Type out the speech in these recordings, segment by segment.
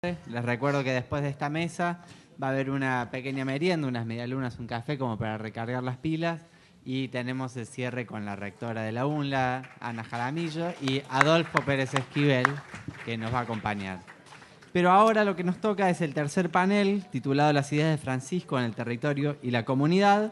Les recuerdo que después de esta mesa va a haber una pequeña merienda, unas medialunas, un café como para recargar las pilas, y tenemos el cierre con la rectora de la UNLA, Ana Jaramillo, y Adolfo Pérez Esquivel, que nos va a acompañar. Pero ahora lo que nos toca es el tercer panel, titulado Las ideas de Francisco en el territorio y la comunidad,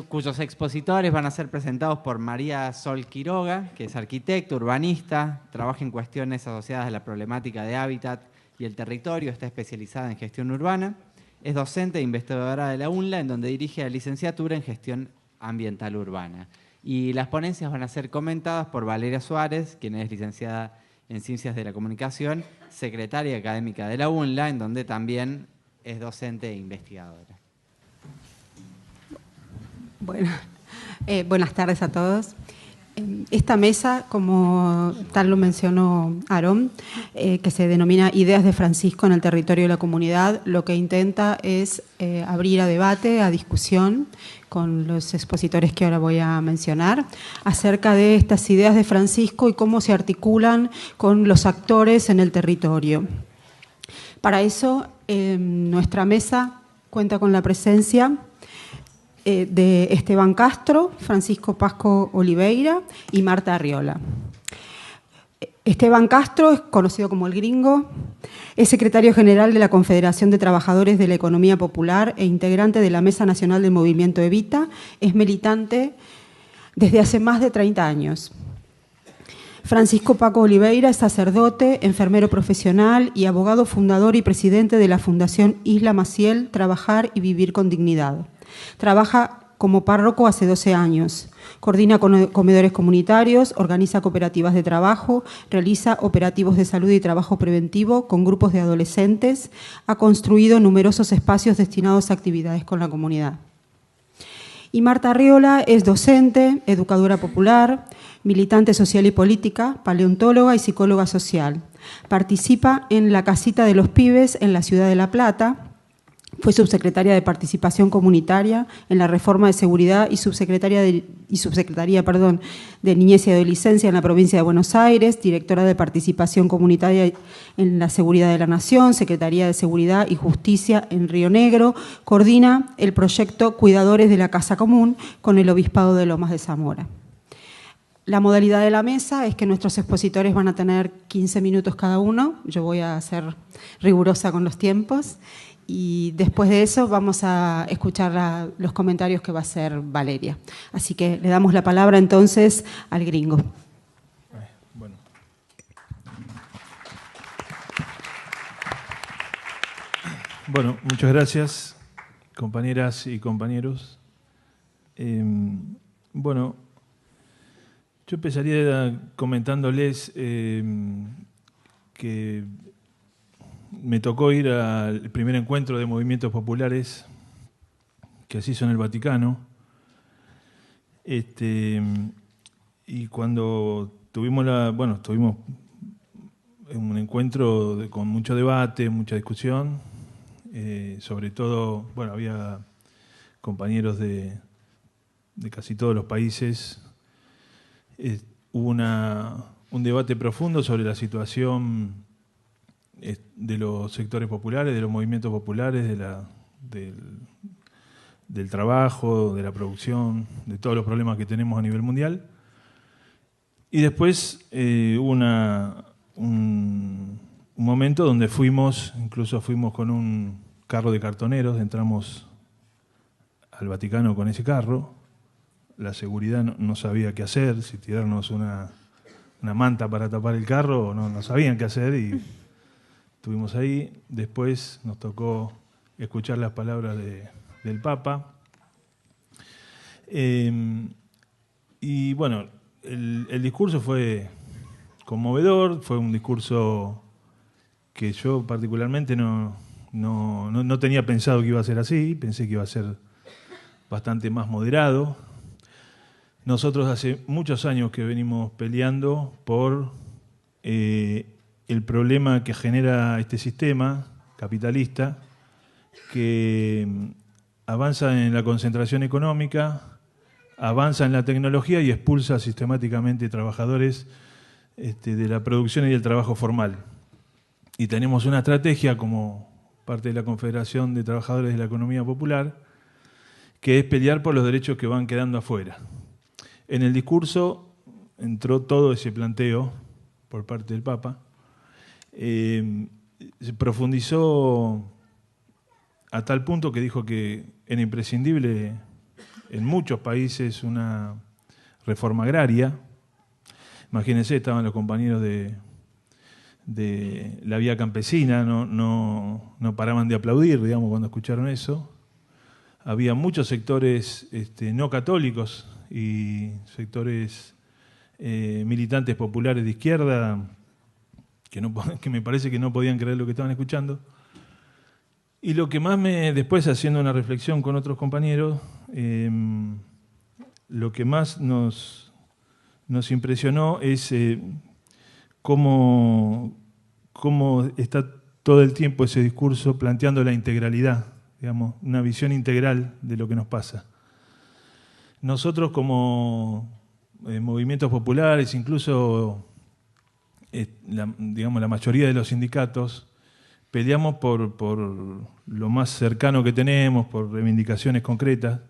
cuyos expositores van a ser presentados por María Sol Quiroga, que es arquitecta, urbanista, trabaja en cuestiones asociadas a la problemática de hábitat y el territorio, está especializada en gestión urbana, es docente e investigadora de la UNLA, en donde dirige la licenciatura en gestión ambiental urbana. Y las ponencias van a ser comentadas por Valeria Suárez, quien es licenciada en Ciencias de la Comunicación, secretaria académica de la UNLA, en donde también es docente e investigadora. Bueno, buenas tardes a todos. Esta mesa, como tal lo mencionó Aarón, que se denomina Ideas de Francisco en el territorio de la comunidad, lo que intenta es abrir a debate, a discusión, con los expositores que ahora voy a mencionar, acerca de estas ideas de Francisco y cómo se articulan con los actores en el territorio. Para eso, nuestra mesa cuenta con la presencia de Esteban Castro, Francisco Pasco Oliveira y Marta Arriola. Esteban Castro es conocido como el Gringo, es secretario general de la Confederación de Trabajadores de la Economía Popular e integrante de la Mesa Nacional del Movimiento Evita, es militante desde hace más de 30 años. Francisco Paco Oliveira es sacerdote, enfermero profesional y abogado fundador y presidente de la Fundación Isla Maciel, Trabajar y Vivir con Dignidad. Trabaja como párroco hace 12 años, coordina comedores comunitarios, organiza cooperativas de trabajo, realiza operativos de salud y trabajo preventivo con grupos de adolescentes, ha construido numerosos espacios destinados a actividades con la comunidad. Y Marta Arriola es docente, educadora popular, militante social y política, paleontóloga y psicóloga social. Participa en la Casita de los Pibes en la ciudad de La Plata. Fue subsecretaria de Participación Comunitaria en la Reforma de Seguridad y subsecretaria de Niñez y Adolescencia en la provincia de Buenos Aires, directora de Participación Comunitaria en la Seguridad de la Nación, Secretaría de Seguridad y Justicia en Río Negro, coordina el proyecto Cuidadores de la Casa Común con el Obispado de Lomas de Zamora. La modalidad de la mesa es que nuestros expositores van a tener 15 minutos cada uno, yo voy a ser rigurosa con los tiempos, y después de eso vamos a escuchar los comentarios que va a hacer Valeria. Así que le damos la palabra entonces al Gringo. Bueno, muchas gracias, compañeras y compañeros. Bueno, yo empezaría comentándoles que me tocó ir al primer encuentro de movimientos populares que se hizo en el Vaticano. Y cuando tuvimos un encuentro con mucho debate, mucha discusión, sobre todo, había compañeros de casi todos los países. Hubo un debate profundo sobre la situación de los sectores populares, de los movimientos populares, del trabajo, de la producción, de todos los problemas que tenemos a nivel mundial. Y después hubo un momento donde incluso fuimos con un carro de cartoneros, entramos al Vaticano con ese carro. La seguridad no sabía qué hacer, si tirarnos una manta para tapar el carro, no sabían qué hacer, y estuvimos ahí. Después nos tocó escuchar las palabras del Papa. Y bueno, el discurso fue conmovedor, fue un discurso que yo particularmente no tenía pensado que iba a ser así, pensé que iba a ser bastante más moderado. Nosotros hace muchos años que venimos peleando por el problema que genera este sistema capitalista, que avanza en la concentración económica, avanza en la tecnología y expulsa sistemáticamente trabajadores de la producción y del trabajo formal. y tenemos una estrategia como parte de la Confederación de Trabajadores de la Economía Popular, que es pelear por los derechos que van quedando afuera. En el discurso entró todo ese planteo por parte del Papa. Se profundizó a tal punto que dijo que era imprescindible en muchos países una reforma agraria. Imagínense, estaban los compañeros de la vía campesina, no paraban de aplaudir, digamos, cuando escucharon eso. Había muchos sectores no católicos y sectores militantes populares de izquierda que me parece que no podían creer lo que estaban escuchando. Y lo que más después haciendo una reflexión con otros compañeros, lo que más nos impresionó es cómo está todo el tiempo ese discurso planteando la integralidad, digamos, una visión integral de lo que nos pasa. Nosotros como movimientos populares, incluso la mayoría de los sindicatos, peleamos por lo más cercano que tenemos, por reivindicaciones concretas,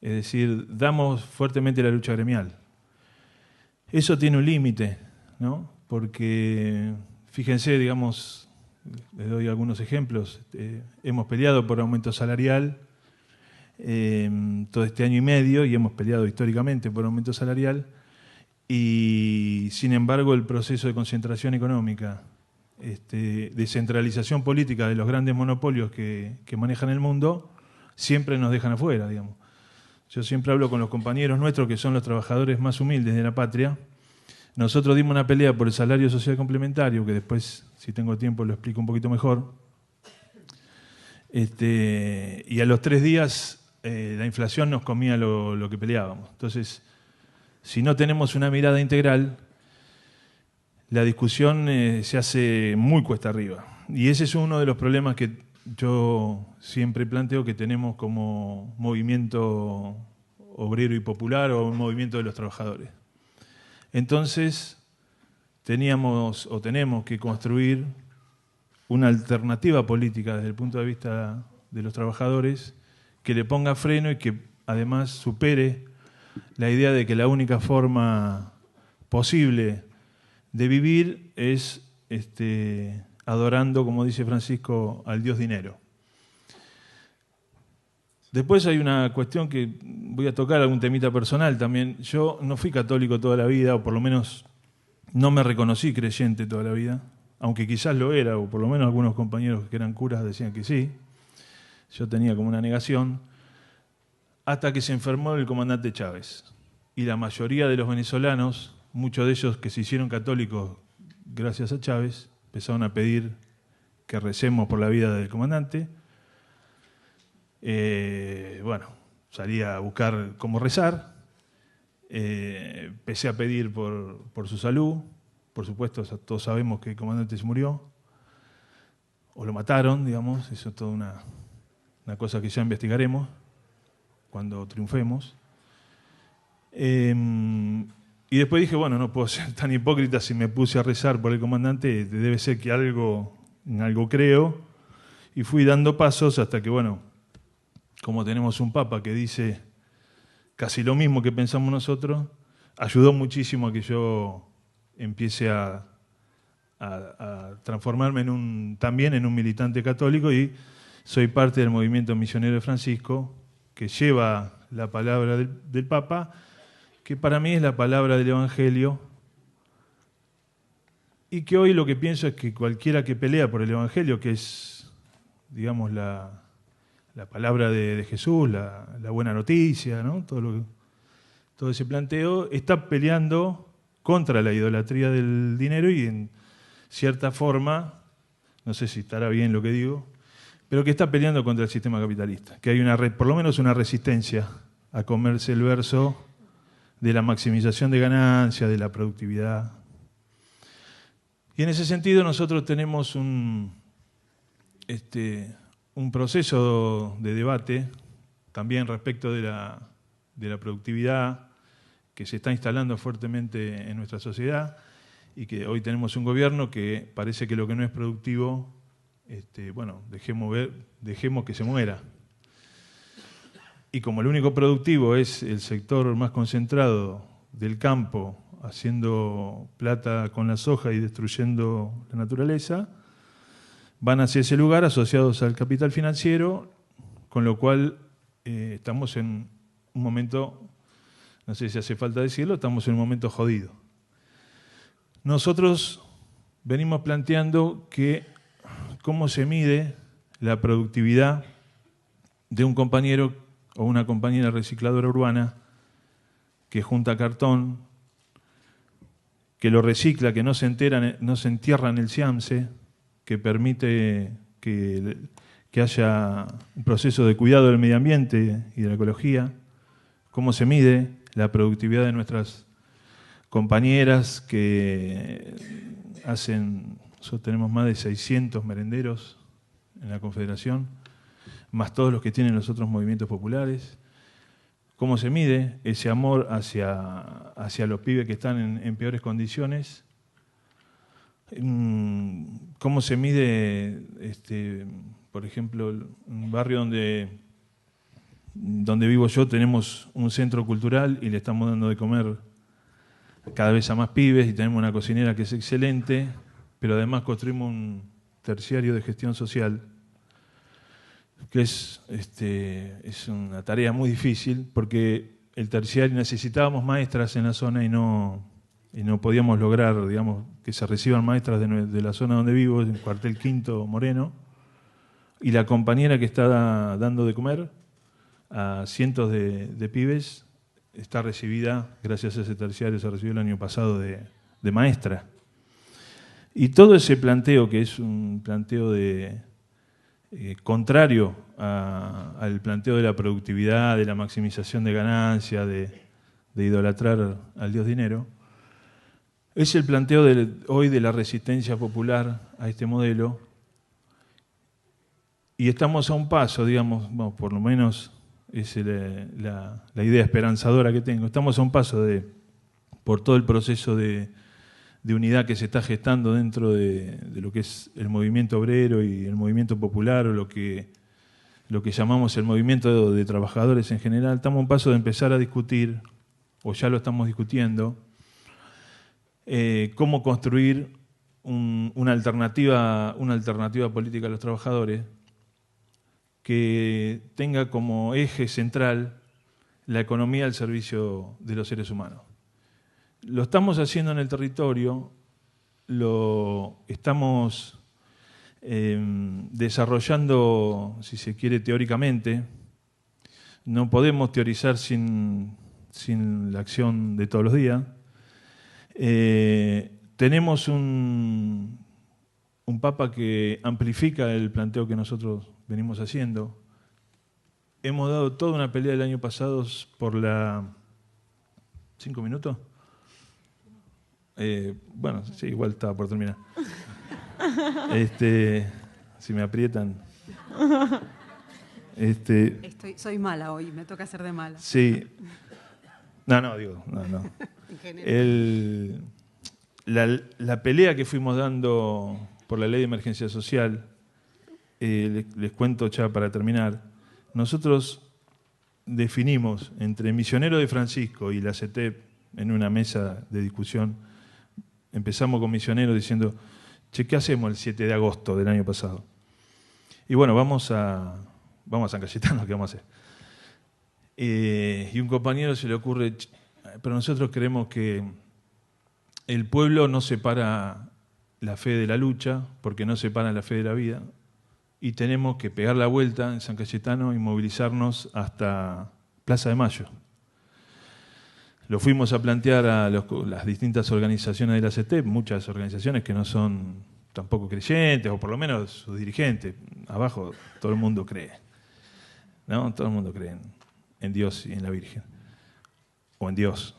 es decir, damos fuertemente la lucha gremial. Eso tiene un límite, ¿no? Porque, fíjense, digamos, les doy algunos ejemplos, hemos peleado por aumento salarial todo este año y medio y hemos peleado históricamente por aumento salarial y, sin embargo, el proceso de concentración económica, descentralización política de los grandes monopolios que manejan el mundo, siempre nos dejan afuera, digamos. Yo siempre hablo con los compañeros nuestros que son los trabajadores más humildes de la patria. Nosotros dimos una pelea por el salario social complementario, que después, si tengo tiempo, lo explico un poquito mejor. Y a los 3 días la inflación nos comía lo que peleábamos. Entonces, si no tenemos una mirada integral, la discusión se hace muy cuesta arriba. Y ese es uno de los problemas que yo siempre planteo que tenemos como movimiento obrero y popular o un movimiento de los trabajadores. Entonces, tenemos que construir una alternativa política desde el punto de vista de los trabajadores que le ponga freno y que además supere la idea de que la única forma posible de vivir es adorando, como dice Francisco, al Dios dinero. Después hay una cuestión que voy a tocar, algún temita personal también. Yo no fui católico toda la vida, o por lo menos no me reconocí creyente toda la vida, aunque quizás lo era, o por lo menos algunos compañeros que eran curas decían que sí. Yo tenía como una negación, hasta que se enfermó el comandante Chávez. Y la mayoría de los venezolanos, muchos de ellos que se hicieron católicos gracias a Chávez, empezaron a pedir que recemos por la vida del comandante. Salí a buscar cómo rezar, empecé a pedir por su salud. Por supuesto, todos sabemos que el comandante se murió, o lo mataron, digamos, eso es toda una cosa que ya investigaremos cuando triunfemos. Y después dije, bueno, no puedo ser tan hipócrita si me puse a rezar por el comandante, debe ser que en algo creo, y fui dando pasos hasta que, bueno, como tenemos un papa que dice casi lo mismo que pensamos nosotros, ayudó muchísimo a que yo empiece a transformarme también en un militante católico, y soy parte del movimiento misionero de Francisco, que lleva la palabra del Papa, que para mí es la palabra del Evangelio, y que hoy lo que pienso es que cualquiera que pelea por el Evangelio, que es, digamos, la palabra de Jesús, la buena noticia, ¿no? Todo ese planteo, está peleando contra la idolatría del dinero y en cierta forma, no sé si estará bien lo que digo, pero que está peleando contra el sistema capitalista, que hay por lo menos una resistencia a comerse el verso de la maximización de ganancias, de la productividad. Y en ese sentido nosotros tenemos un proceso de debate también respecto de la productividad que se está instalando fuertemente en nuestra sociedad y que hoy tenemos un gobierno que parece que lo que no es productivo, bueno, dejemos que se muera. Y como el único productivo es el sector más concentrado del campo, haciendo plata con la soja y destruyendo la naturaleza, van hacia ese lugar asociados al capital financiero, con lo cual estamos en un momento, no sé si hace falta decirlo, estamos en un momento jodido. Nosotros venimos planteando que cómo se mide la productividad de un compañero o una compañera recicladora urbana que junta cartón, que lo recicla, que no se entierra en el CIAMSE, que permite que haya un proceso de cuidado del medio ambiente y de la ecología, cómo se mide la productividad de nuestras compañeras que nosotros tenemos más de 600 merenderos en la Confederación, más todos los que tienen los otros movimientos populares. ¿Cómo se mide ese amor hacia los pibes que están en peores condiciones? ¿Cómo se mide, por ejemplo, un barrio donde vivo yo tenemos un centro cultural y le estamos dando de comer cada vez a más pibes y tenemos una cocinera que es excelente, pero además construimos un terciario de gestión social que es una tarea muy difícil porque el terciario necesitábamos maestras en la zona y no podíamos lograr, digamos, que se reciban maestras de la zona donde vivo, en Cuartel Quinto Moreno, y la compañera que está dando de comer a cientos de pibes está recibida, gracias a ese terciario, se recibió el año pasado de maestra. Y todo ese planteo, que es un planteo contrario al planteo de la productividad, de la maximización de ganancias, de idolatrar al dios dinero, es el planteo hoy de la resistencia popular a este modelo. Y estamos a un paso, digamos, bueno, por lo menos es la idea esperanzadora que tengo, estamos a un paso por todo el proceso de unidad que se está gestando dentro de lo que es el movimiento obrero y el movimiento popular, o lo que llamamos el movimiento de trabajadores en general. Estamos a un paso de empezar a discutir, o ya lo estamos discutiendo, cómo construir una alternativa política a los trabajadores que tenga como eje central la economía al servicio de los seres humanos. Lo estamos haciendo en el territorio, lo estamos desarrollando, si se quiere, teóricamente. No podemos teorizar sin la acción de todos los días. Tenemos un Papa que amplifica el planteo que nosotros venimos haciendo. Hemos dado toda una pelea el año pasado por la... ¿5 minutos? Bueno, sí, igual estaba por terminar. Si me aprietan. Soy mala hoy, me toca hacer de mala. Sí. No. La pelea que fuimos dando por la ley de emergencia social, les cuento ya para terminar. Nosotros definimos entre Misionero de Francisco y la CETEP en una mesa de discusión. Empezamos con Misionero diciendo, che, ¿qué hacemos el 7 de agosto del año pasado? Y bueno, vamos a San Cayetano, ¿qué vamos a hacer? Y un compañero se le ocurre, pero nosotros creemos que el pueblo no separa la fe de la lucha, porque no separa la fe de la vida, y tenemos que pegar la vuelta en San Cayetano y movilizarnos hasta Plaza de Mayo. Lo fuimos a plantear a las distintas organizaciones de la CETEP, muchas organizaciones que no son tampoco creyentes, o por lo menos sus dirigentes. Abajo todo el mundo cree, ¿no? Todo el mundo cree en Dios y en la Virgen, o en Dios.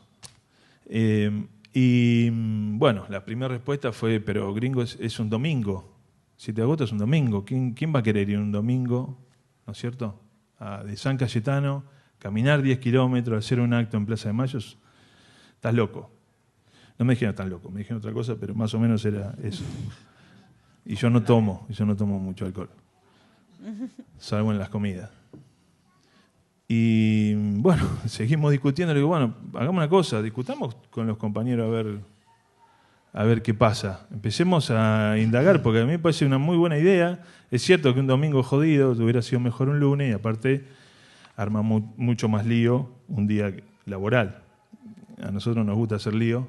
Y bueno, la primera respuesta fue, pero gringo, es un domingo, 7 de agosto es un domingo, ¿quién va a querer ir un domingo, ¿no es cierto?, de San Cayetano, caminar 10 kilómetros, hacer un acto en Plaza de Mayo? Estás loco. No me dijeron tan loco, me dijeron otra cosa, pero más o menos era eso. Y yo no tomo mucho alcohol, salvo en las comidas. Y bueno, seguimos discutiendo. Le digo, bueno, hagamos una cosa, discutamos con los compañeros a ver qué pasa. Empecemos a indagar, porque a mí me parece una muy buena idea. Es cierto que un domingo jodido hubiera sido mejor un lunes, y aparte arma mucho más lío un día laboral. A nosotros nos gusta hacer lío.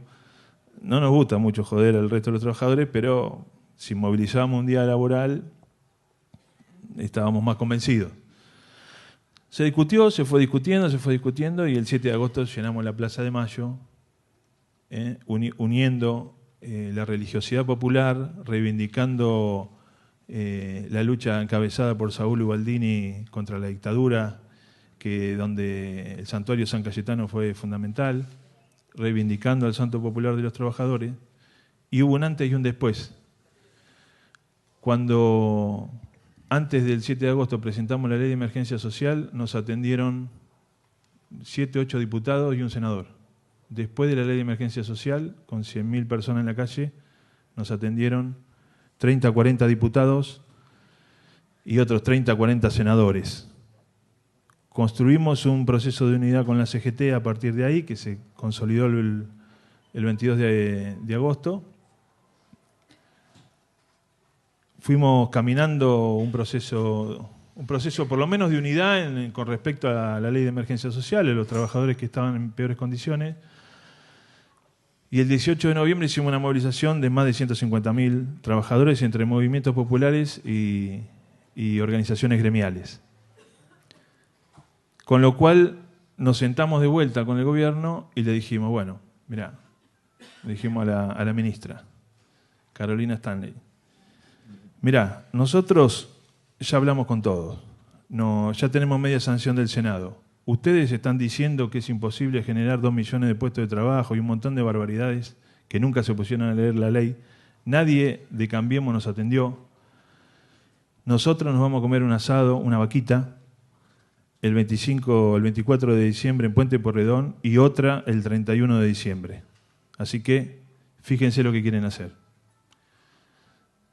No nos gusta mucho joder al resto de los trabajadores, pero si movilizábamos un día laboral, estábamos más convencidos. Se discutió, se fue discutiendo, y el 7 de agosto llenamos la Plaza de Mayo, uniendo la religiosidad popular, reivindicando la lucha encabezada por Saúl Ubaldini contra la dictadura, donde el santuario San Cayetano fue fundamental, reivindicando al Santo Popular de los Trabajadores, y hubo un antes y un después. Cuando antes del 7 de agosto presentamos la ley de emergencia social, nos atendieron 7, 8 diputados y un senador. Después de la ley de emergencia social, con 100.000 personas en la calle, nos atendieron 30, 40 diputados y otros 30, 40 senadores. Construimos un proceso de unidad con la CGT a partir de ahí, que se consolidó el 22 de agosto. Fuimos caminando un proceso por lo menos de unidad con respecto a la ley de emergencia social, de los trabajadores que estaban en peores condiciones. Y el 18 de noviembre hicimos una movilización de más de 150.000 trabajadores entre movimientos populares y organizaciones gremiales. Con lo cual nos sentamos de vuelta con el gobierno y le dijimos, bueno, mirá, le dijimos a la ministra, Carolina Stanley, mirá, nosotros ya hablamos con todos, ya tenemos media sanción del Senado. Ustedes están diciendo que es imposible generar 2 millones de puestos de trabajo y un montón de barbaridades que nunca se pusieron a leer la ley. Nadie de Cambiemos nos atendió. Nosotros nos vamos a comer un asado, una vaquita, el 24 de diciembre en Puente Porredón y otra el 31 de diciembre. Así que fíjense lo que quieren hacer.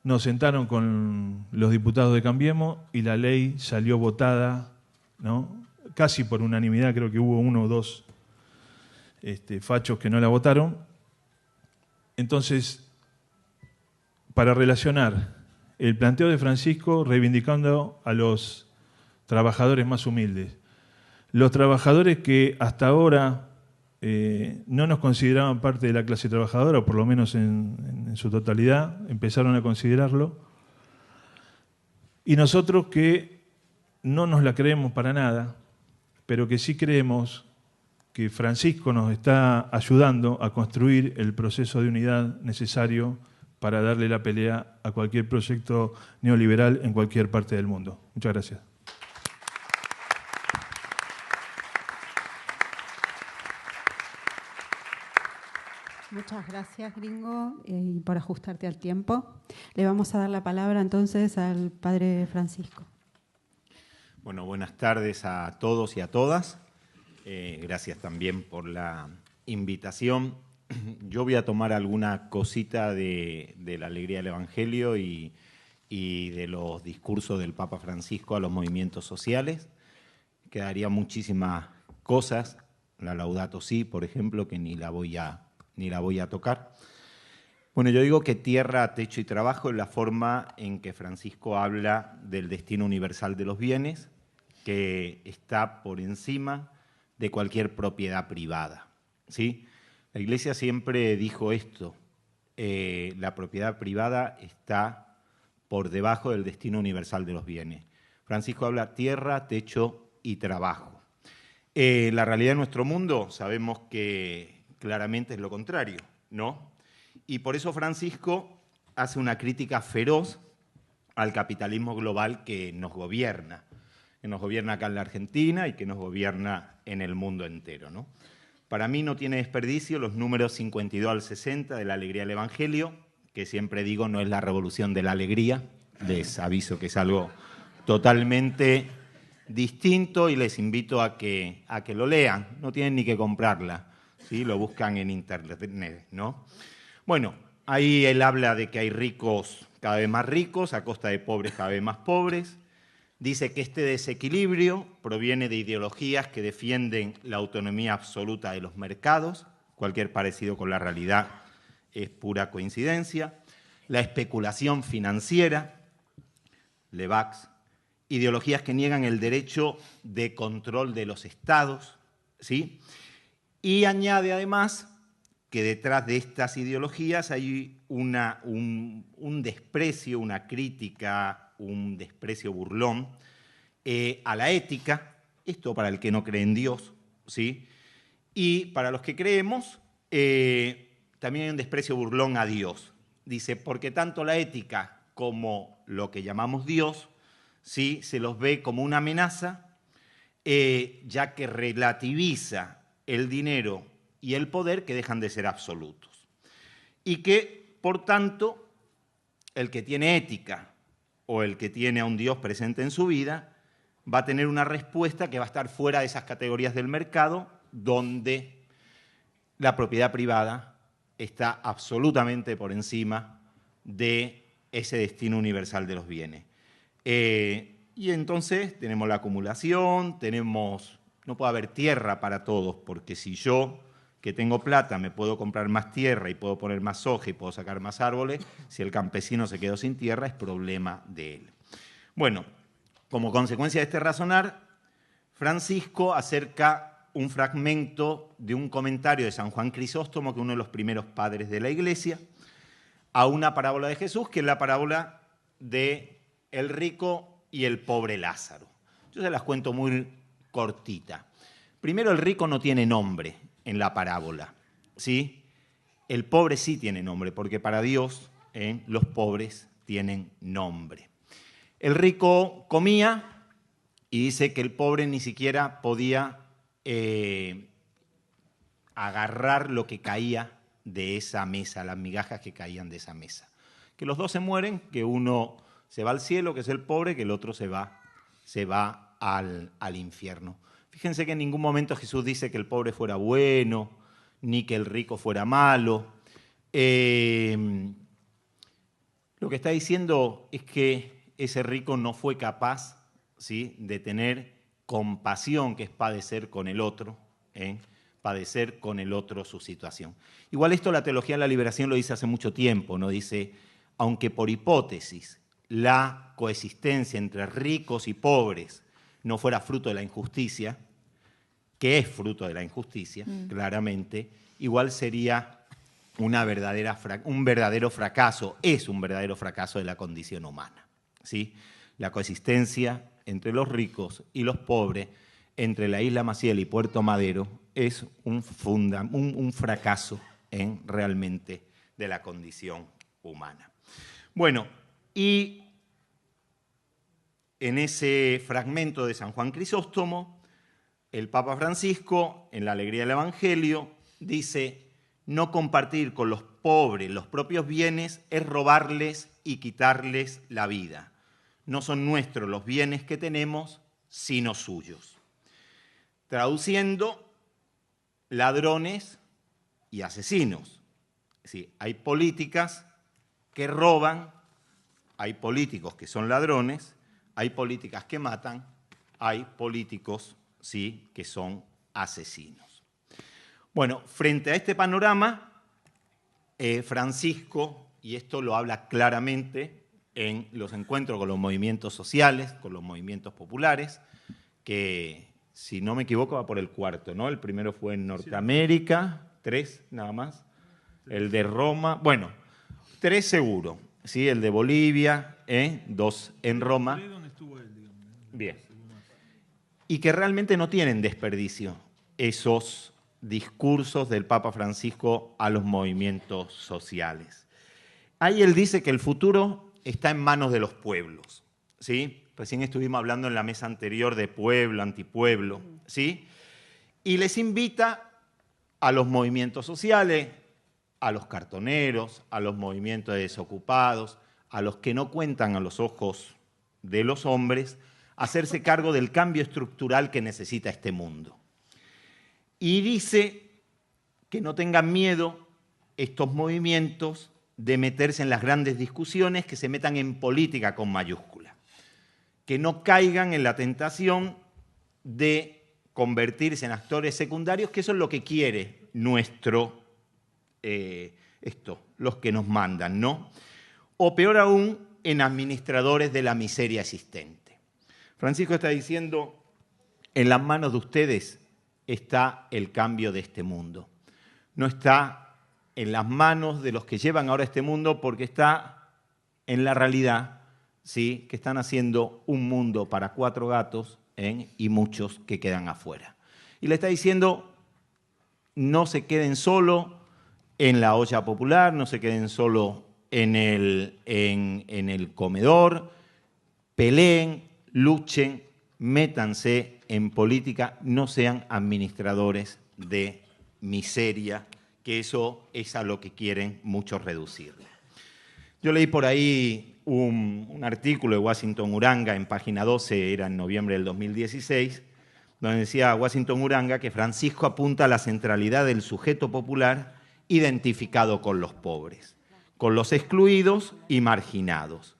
Nos sentaron con los diputados de Cambiemos y la ley salió votada, ¿no? Casi por unanimidad, creo que hubo 1 o 2 fachos que no la votaron. Entonces, para relacionar el planteo de Francisco reivindicando a los trabajadores más humildes, los trabajadores que hasta ahora no nos consideraban parte de la clase trabajadora, o por lo menos en su totalidad, empezaron a considerarlo, y nosotros que no nos la creemos para nada, pero que sí creemos que Francisco nos está ayudando a construir el proceso de unidad necesario para darle la pelea a cualquier proyecto neoliberal en cualquier parte del mundo. Muchas gracias. Muchas gracias, Gringo, y por ajustarte al tiempo. Le vamos a dar la palabra entonces al padre Francisco. Bueno, buenas tardes a todos y a todas. Gracias también por la invitación. Yo voy a tomar alguna cosita de la alegría del Evangelio y de los discursos del Papa Francisco a los movimientos sociales. Quedaría muchísimas cosas, la Laudato Si, por ejemplo, que ni la voy a tocar. Bueno, yo digo que tierra, techo y trabajo es la forma en que Francisco habla del destino universal de los bienes, que está por encima de cualquier propiedad privada, ¿sí? La Iglesia siempre dijo esto, la propiedad privada está por debajo del destino universal de los bienes. Francisco habla tierra, techo y trabajo. La realidad de nuestro mundo sabemos que claramente es lo contrario, ¿no? Y por eso Francisco hace una crítica feroz al capitalismo global que nos gobierna acá en la Argentina y que nos gobierna en el mundo entero, ¿no? Para mí no tiene desperdicio los números 52 al 60 de la alegría del Evangelio, que siempre digo no es la revolución de la alegría, les aviso que es algo totalmente distinto y les invito a que lo lean, no tienen ni que comprarla. ¿sí? Lo buscan en internet, ¿no? Bueno, ahí él habla de que hay ricos cada vez más ricos a costa de pobres cada vez más pobres. Dice que este desequilibrio proviene de ideologías que defienden la autonomía absoluta de los mercados. Cualquier parecido con la realidad es pura coincidencia. La especulación financiera, Levax, ideologías que niegan el derecho de control de los estados, ¿sí? Y añade además que detrás de estas ideologías hay un desprecio, una crítica, un desprecio burlón a la ética, esto para el que no cree en Dios, ¿sí? Y para los que creemos, también hay un desprecio burlón a Dios. Dice, porque tanto la ética como lo que llamamos Dios, ¿sí? Se los ve como una amenaza, ya que relativiza el dinero y el poder que dejan de ser absolutos. Y que, por tanto, el que tiene ética o el que tiene a un Dios presente en su vida va a tener una respuesta que va a estar fuera de esas categorías del mercado donde la propiedad privada está absolutamente por encima de ese destino universal de los bienes. Y entonces tenemos la acumulación, no puede haber tierra para todos, porque si yo, que tengo plata, me puedo comprar más tierra y puedo poner más soja y puedo sacar más árboles, si el campesino se quedó sin tierra es problema de él. Bueno, como consecuencia de este razonar, Francisco acerca un fragmento de un comentario de San Juan Crisóstomo, que es uno de los primeros padres de la Iglesia, a una parábola de Jesús, que es la parábola de el rico y el pobre Lázaro. Yo se las cuento muy cortita. Primero, el rico no tiene nombre en la parábola, ¿sí? El pobre sí tiene nombre, porque para Dios los pobres tienen nombre. El rico comía y dice que el pobre ni siquiera podía agarrar lo que caía de esa mesa, las migajas que caían de esa mesa. Que los dos se mueren, que uno se va al cielo, que es el pobre, que el otro se va al infierno. Fíjense que en ningún momento Jesús dice que el pobre fuera bueno, ni que el rico fuera malo. Lo que está diciendo es que ese rico no fue capaz, ¿sí?, de tener compasión, que es padecer con el otro, padecer con el otro su situación. Igual esto la teología de la liberación lo dice hace mucho tiempo, ¿no? Dice, aunque por hipótesis la coexistencia entre ricos y pobres no fuera fruto de la injusticia, que es fruto de la injusticia, claramente, igual sería un verdadero fracaso, es un verdadero fracaso de la condición humana, ¿sí? La coexistencia entre los ricos y los pobres, entre la isla Maciel y Puerto Madero, es un fracaso realmente de la condición humana. Bueno, y en ese fragmento de San Juan Crisóstomo, el Papa Francisco, en la alegría del Evangelio, dice, no compartir con los pobres los propios bienes es robarles y quitarles la vida. No son nuestros los bienes que tenemos, sino suyos. Traduciendo, ladrones y asesinos. Es decir, hay políticas que roban, hay políticos que son ladrones, hay políticas que matan, hay políticos, sí, que son asesinos. Bueno, frente a este panorama, Francisco, y esto lo habla claramente en los encuentros con los movimientos sociales, con los movimientos populares, que, si no me equivoco, va por el cuarto, ¿no? El primero fue en Norteamérica, 3 nada más, el de Roma, bueno, 3 seguro, ¿sí? El de Bolivia, 2 en Roma. Bien. Y que realmente no tienen desperdicio esos discursos del Papa Francisco a los movimientos sociales. Ahí él dice que el futuro está en manos de los pueblos, ¿sí? Recién estuvimos hablando en la mesa anterior de pueblo, antipueblo, ¿sí? Y les invita a los movimientos sociales, a los cartoneros, a los movimientos de desocupados, a los que no cuentan a los ojos de los hombres, a hacerse cargo del cambio estructural que necesita este mundo. Y dice que no tengan miedo estos movimientos de meterse en las grandes discusiones, que se metan en política con mayúscula, que no caigan en la tentación de convertirse en actores secundarios, que eso es lo que quiere los que nos mandan, ¿no? O peor aún, en administradores de la miseria existente. Francisco está diciendo, en las manos de ustedes está el cambio de este mundo. No está en las manos de los que llevan ahora este mundo, porque está en la realidad, ¿sí?, que están haciendo un mundo para 4 gatos, y muchos que quedan afuera. Y le está diciendo, no se queden solo en la olla popular, no se queden solo en el comedor, peleen, luchen, métanse en política, no sean administradores de miseria, que eso es a lo que quieren muchos reducirle. Yo leí por ahí un artículo de Washington Uranga en página 12, era en noviembre del 2016, donde decía Washington Uranga que Francisco apunta a la centralidad del sujeto popular identificado con los pobres, con los excluidos y marginados,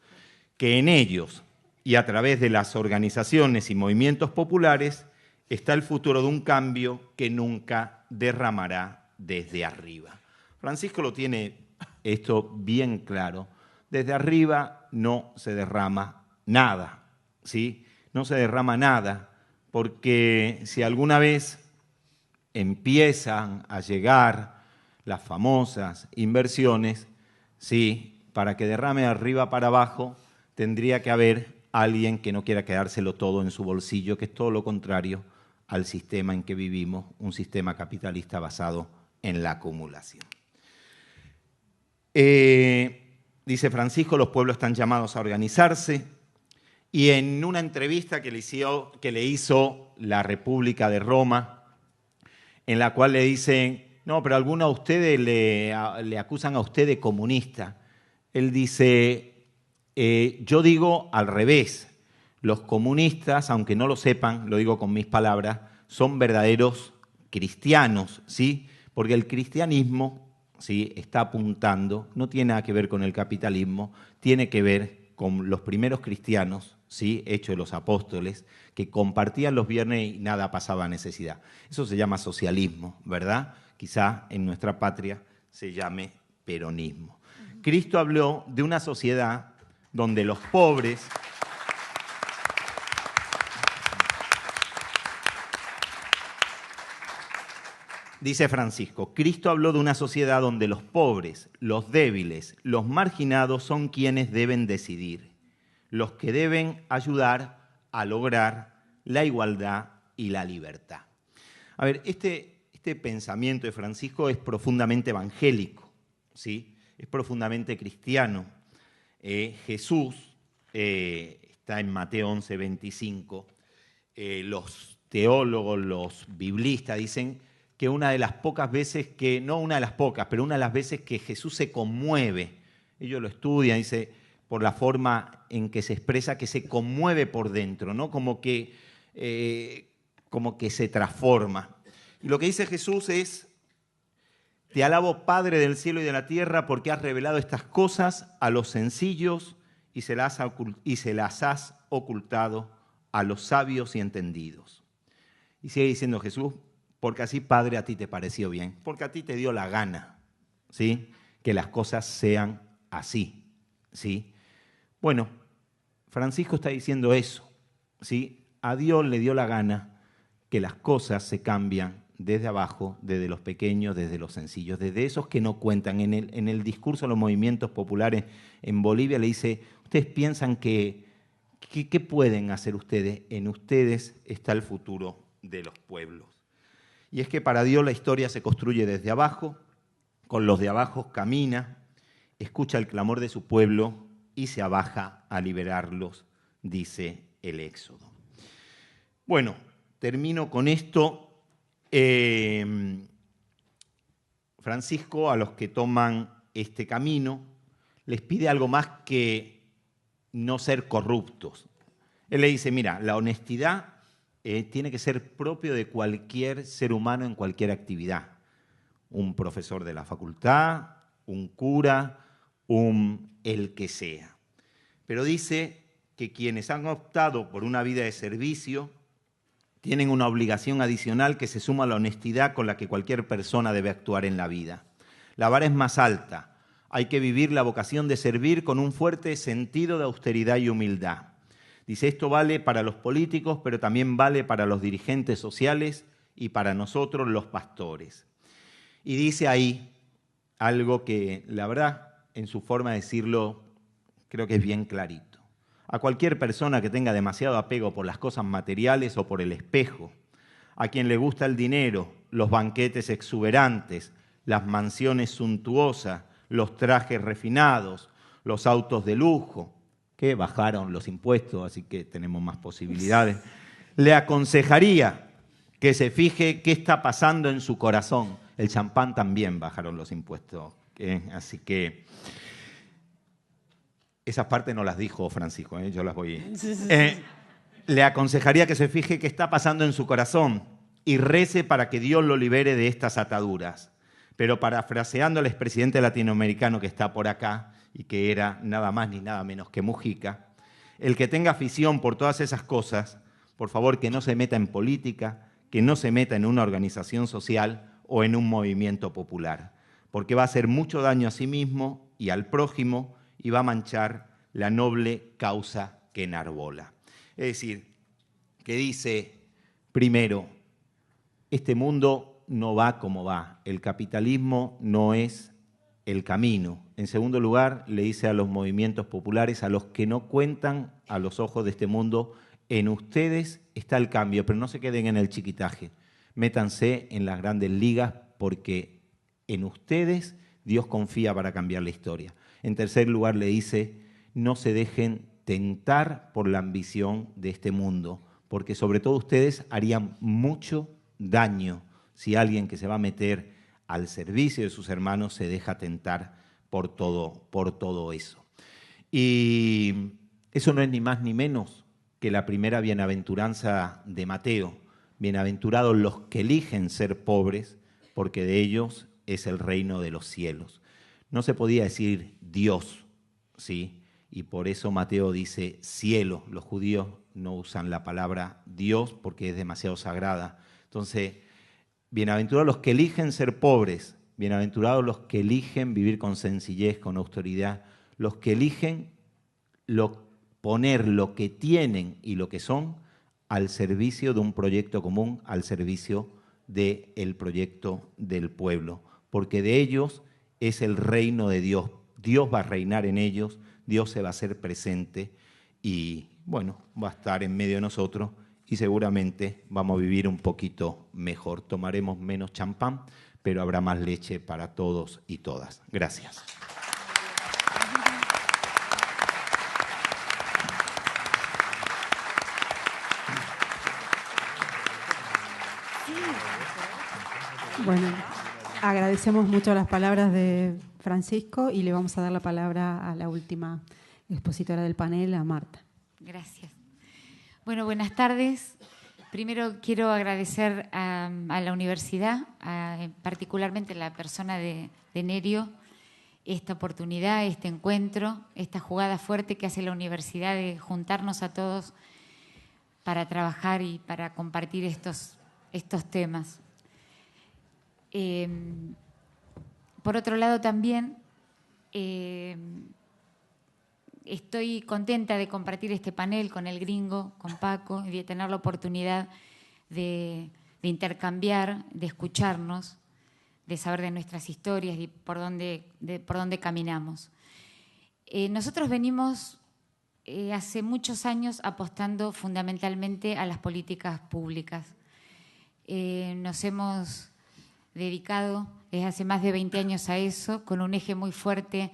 que en ellos y a través de las organizaciones y movimientos populares está el futuro de un cambio que nunca derramará desde arriba. Francisco lo tiene esto bien claro. Desde arriba no se derrama nada, ¿sí? No se derrama nada, porque si alguna vez empiezan a llegar las famosas inversiones, sí, para que derrame de arriba para abajo, tendría que haber alguien que no quiera quedárselo todo en su bolsillo, que es todo lo contrario al sistema en que vivimos, un sistema capitalista basado en la acumulación. Dice Francisco, los pueblos están llamados a organizarse, y en una entrevista que le hizo la República de Roma, en la cual le dicen, no, pero algunos de ustedes le acusan a usted de comunista. Él dice, yo digo al revés, los comunistas, aunque no lo sepan, lo digo con mis palabras, son verdaderos cristianos, ¿sí? Porque el cristianismo, ¿sí?, está apuntando, no tiene nada que ver con el capitalismo, tiene que ver con los primeros cristianos, ¿sí?, hechos de los apóstoles, que compartían los viernes y nada pasaba necesidad. Eso se llama socialismo, ¿verdad? Quizá en nuestra patria se llame peronismo. Cristo habló de una sociedad donde los pobres dice Francisco, Cristo habló de una sociedad donde los pobres, los débiles, los marginados son quienes deben decidir, los que deben ayudar a lograr la igualdad y la libertad. A ver, este pensamiento de Francisco es profundamente evangélico, ¿sí? Es profundamente cristiano. Jesús, está en Mateo 11:25, los teólogos, los biblistas dicen que una de las pocas veces que, no una de las pocas, pero una de las veces que Jesús se conmueve, ellos lo estudian, dice, por la forma en que se expresa, que se conmueve por dentro, ¿no? Como que se transforma. Y lo que dice Jesús es, te alabo, Padre del cielo y de la tierra, porque has revelado estas cosas a los sencillos y se las has ocultado a los sabios y entendidos. Y sigue diciendo Jesús, porque así, Padre, a ti te pareció bien, porque a ti te dio la gana, ¿sí?, que las cosas sean así, ¿sí? Bueno, Francisco está diciendo eso, ¿sí? A Dios le dio la gana que las cosas se cambian desde abajo, desde los pequeños, desde los sencillos, desde esos que no cuentan. En el discurso de los movimientos populares en Bolivia le dice, ustedes piensan ¿qué pueden hacer ustedes? En ustedes está el futuro de los pueblos. Y es que para Dios la historia se construye desde abajo, con los de abajo camina, escucha el clamor de su pueblo y se abaja a liberarlos, dice el Éxodo. Bueno, termino con esto. Francisco, a los que toman este camino, les pide algo más que no ser corruptos. Él le dice, mira, la honestidad tiene que ser propio de cualquier ser humano en cualquier actividad. un profesor de la facultad, un cura, el que sea. Pero dice que quienes han optado por una vida de servicio tienen una obligación adicional que se suma a la honestidad con la que cualquier persona debe actuar en la vida. La vara es más alta. Hay que vivir la vocación de servir con un fuerte sentido de austeridad y humildad. Dice, esto vale para los políticos, pero también vale para los dirigentes sociales y para nosotros los pastores. Y dice ahí algo que, la verdad, en su forma de decirlo, creo que es bien clarito. A cualquier persona que tenga demasiado apego por las cosas materiales o por el espejo, a quien le gusta el dinero, los banquetes exuberantes, las mansiones suntuosas, los trajes refinados, los autos de lujo, que bajaron los impuestos, así que tenemos más posibilidades, le aconsejaría que se fije qué está pasando en su corazón. El champán también bajaron los impuestos, así que esas partes no las dijo Francisco, yo las voy... Le aconsejaría que se fije qué está pasando en su corazón y rece para que Dios lo libere de estas ataduras. Pero parafraseando al expresidente latinoamericano que está por acá, y que era nada más ni nada menos que Mujica, el que tenga afición por todas esas cosas, por favor que no se meta en política, que no se meta en una organización social o en un movimiento popular, porque va a hacer mucho daño a sí mismo y al prójimo y va a manchar la noble causa que enarbola. Es decir, que dice, primero, este mundo no va como va, el capitalismo no es el camino. En segundo lugar, le dice a los movimientos populares, a los que no cuentan a los ojos de este mundo, en ustedes está el cambio, pero no se queden en el chiquitaje. Métanse en las grandes ligas porque en ustedes Dios confía para cambiar la historia. En tercer lugar, le dice, no se dejen tentar por la ambición de este mundo, porque sobre todo ustedes harían mucho daño si alguien que se va a meter al servicio de sus hermanos se deja tentar por todo eso. Y eso no es ni más ni menos que la primera bienaventuranza de Mateo. Bienaventurados los que eligen ser pobres, porque de ellos es el reino de los cielos. No se podía decir Dios, ¿sí? Y por eso Mateo dice cielo. Los judíos no usan la palabra Dios porque es demasiado sagrada. Entonces, bienaventurados los que eligen ser pobres, bienaventurados los que eligen vivir con sencillez, con austeridad, los que eligen poner lo que tienen y lo que son al servicio de un proyecto común, al servicio del proyecto del pueblo, porque de ellos es el reino de Dios. Dios va a reinar en ellos, Dios se va a hacer presente y, bueno, va a estar en medio de nosotros y seguramente vamos a vivir un poquito mejor. Tomaremos menos champán, pero habrá más leche para todos y todas. Gracias. Bueno, agradecemos mucho las palabras de Francisco y le vamos a dar la palabra a la última expositora del panel, a Marta. Gracias. Bueno, buenas tardes. Primero quiero agradecer a la universidad, particularmente a la persona de Nerio, esta oportunidad, este encuentro, esta jugada fuerte que hace la universidad de juntarnos a todos para trabajar y para compartir estos temas. Por otro lado también estoy contenta de compartir este panel con el gringo, con Paco, y de tener la oportunidad de intercambiar, de escucharnos, de saber de nuestras historias y por dónde caminamos. Nosotros venimos hace muchos años apostando fundamentalmente a las políticas públicas. Nos hemos dedicado desde hace más de 20 años a eso, con un eje muy fuerte